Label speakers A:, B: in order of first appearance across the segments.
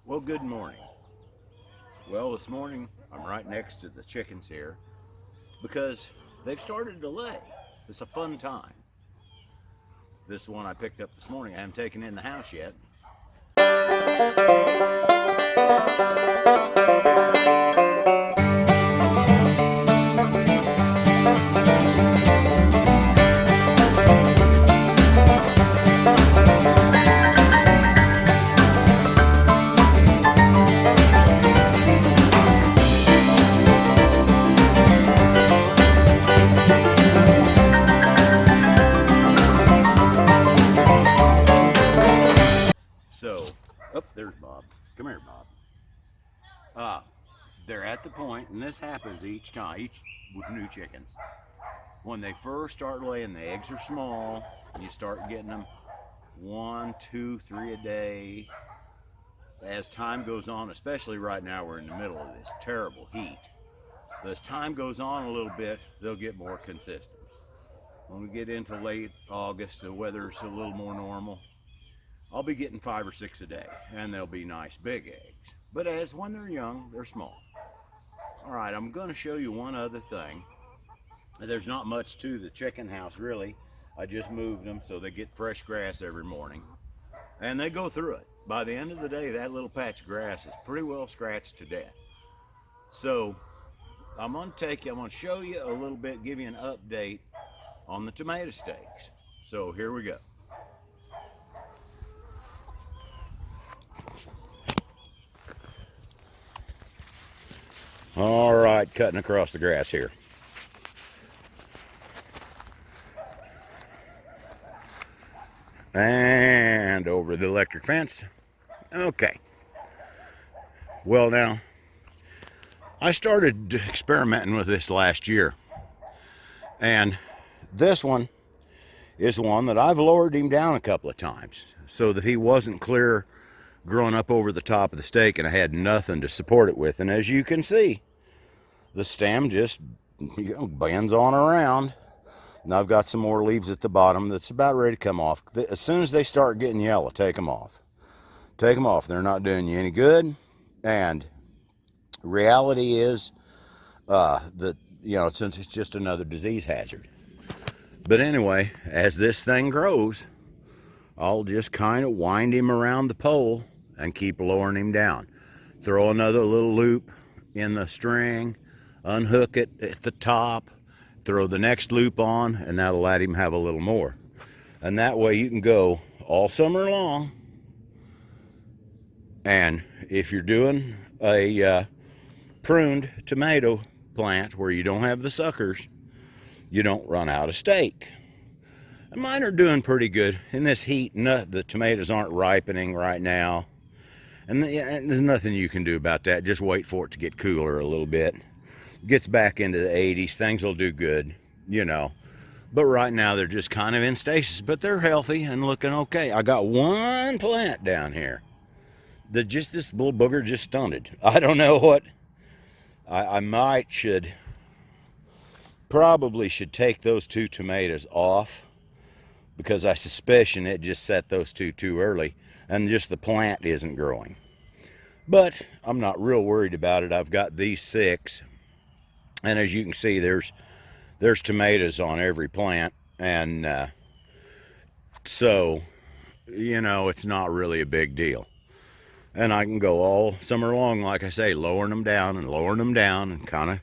A: Well, good morning. Well, this morning I'm right next to the chickens here because they've started to lay. It's a fun time. This one I picked up this morning, I haven't taken in the house yet. So, there's Bob. Come here, Bob. They're at the point, and this happens each time, with new chickens. When they first start laying, the eggs are small, and you start getting them 1, 2, 3 a day. As time goes on, especially right now, we're in the middle of this terrible heat. But as time goes on a little bit, they'll get more consistent. When we get into late August, the weather's a little more normal. I'll be getting 5 or 6 a day, and they'll be nice big eggs. But when they're young, they're small. All right, I'm going to show you one other thing. There's not much to the chicken house, really. I just moved them so they get fresh grass every morning, and they go through it. By the end of the day, that little patch of grass is pretty well scratched to death. So I'm going to show you a little bit, give you an update on the tomato steaks. So here we go. All right, cutting across the grass here. And over the electric fence. Okay. Well, now, I started experimenting with this last year. And this one is one that I've lowered him down a couple of times so that he wasn't clear growing up over the top of the stake and I had nothing to support it with. And as you can see, the stem just bends on around. Now I've got some more leaves at the bottom that's about ready to come off. As soon as they start getting yellow, take them off. Take them off. They're not doing you any good. And reality is that, since it's just another disease hazard. But anyway, as this thing grows, I'll just kind of wind him around the pole and keep lowering him down. Throw another little loop in the string, unhook it at the top, throw the next loop on, and that'll let him have a little more. And that way you can go all summer long. And if you're doing a pruned tomato plant where you don't have the suckers, you don't run out of steak. And mine are doing pretty good. In this heat, the tomatoes aren't ripening right now. And there's nothing you can do about that. Just wait for it to get cooler a little bit. Gets back into the 80s, things will do good, But right now they're just kind of in stasis, but they're healthy and looking okay. I got one plant down here that this little booger just stunted. I don't know what. I probably should take those 2 tomatoes off because I suspicion it just set those two too early and just the plant isn't growing. But I'm not real worried about it. I've got these 6. And as you can see, there's tomatoes on every plant. And so, it's not really a big deal. And I can go all summer long, like I say, lowering them down and kind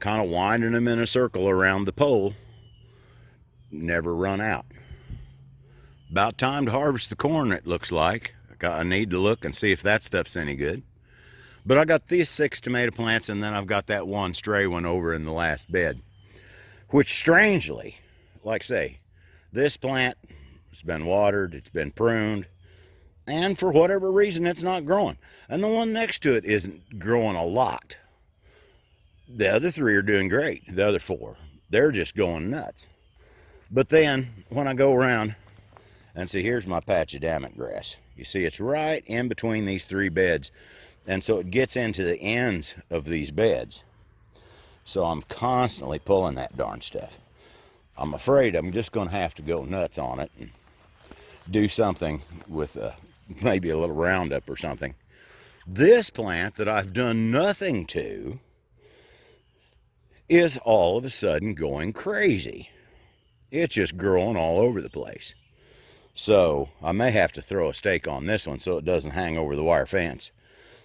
A: of winding them in a circle around the pole. Never run out. About time to harvest the corn, it looks like. I need to look and see if that stuff's any good. But I got these 6 tomato plants, and then I've got that one stray one over in the last bed. Which strangely, like I say, this plant has been watered, it's been pruned, and for whatever reason it's not growing. And the one next to it isn't growing a lot. The other 3 are doing great. The other 4, they're just going nuts. But then when I go around and see, here's my patch of dammit grass. You see it's right in between these 3 beds. And so it gets into the ends of these beds. So I'm constantly pulling that darn stuff. I'm afraid I'm just going to have to go nuts on it and do something with maybe a little Roundup or something. This plant that I've done nothing to is all of a sudden going crazy. It's just growing all over the place. So I may have to throw a stake on this one so it doesn't hang over the wire fence,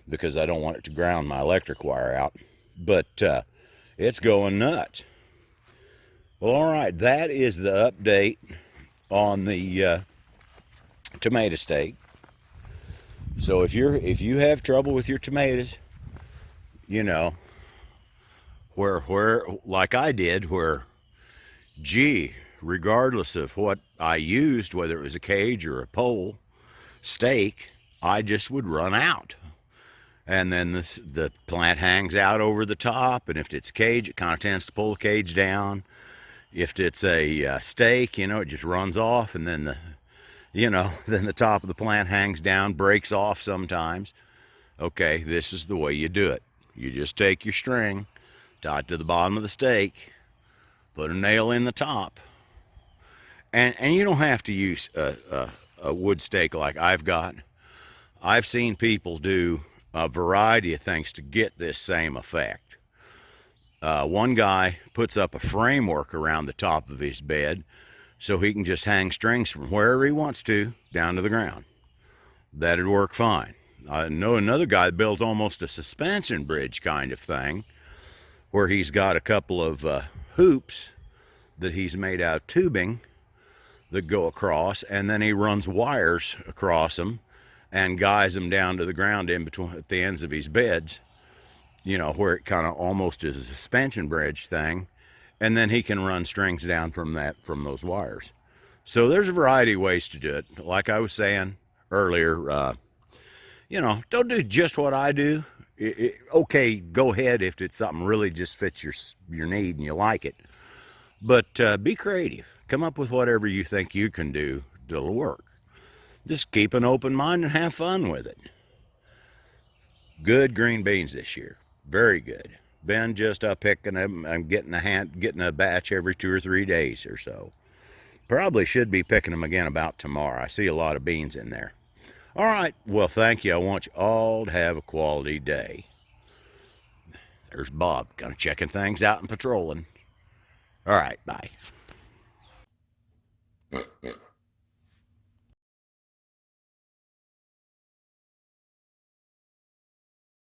A: because I don't want it to ground my electric wire out. But it's going nuts. Well, all right, that is the update on the tomato stake. So if you have trouble with your tomatoes, you know, where like I did, where gee, regardless of what I used, whether it was a cage or a pole stake, I just would run out. And then the plant hangs out over the top, and if it's a cage, it kind of tends to pull the cage down. If it's a stake, you know, it just runs off, and then then the top of the plant hangs down, breaks off sometimes. Okay, this is the way you do it. You just take your string, tie it to the bottom of the stake, put a nail in the top, and you don't have to use a wood stake like I've got. I've seen people do a variety of things to get this same effect. One guy puts up a framework around the top of his bed so he can just hang strings from wherever he wants to down to the ground. That'd work fine. I know another guy that builds almost a suspension bridge kind of thing, where he's got a couple of hoops that he's made out of tubing that go across, and then he runs wires across them and guides them down to the ground in between at the ends of his beds, you know, where it kind of almost is a suspension bridge thing, and then he can run strings down from those wires. So there's a variety of ways to do it. Like I was saying earlier, you know, don't do just what I do. Okay, go ahead if it's something really just fits your need and you like it, but be creative. Come up with whatever you think you can do that'll work. Just keep an open mind and have fun with it. Good green beans this year. Very good. Been just picking them and getting a batch every 2 or 3 days or so. Probably should be picking them again about tomorrow. I see a lot of beans in there. All right. Well, thank you. I want you all to have a quality day. There's Bob, kind of checking things out and patrolling. All right. Bye.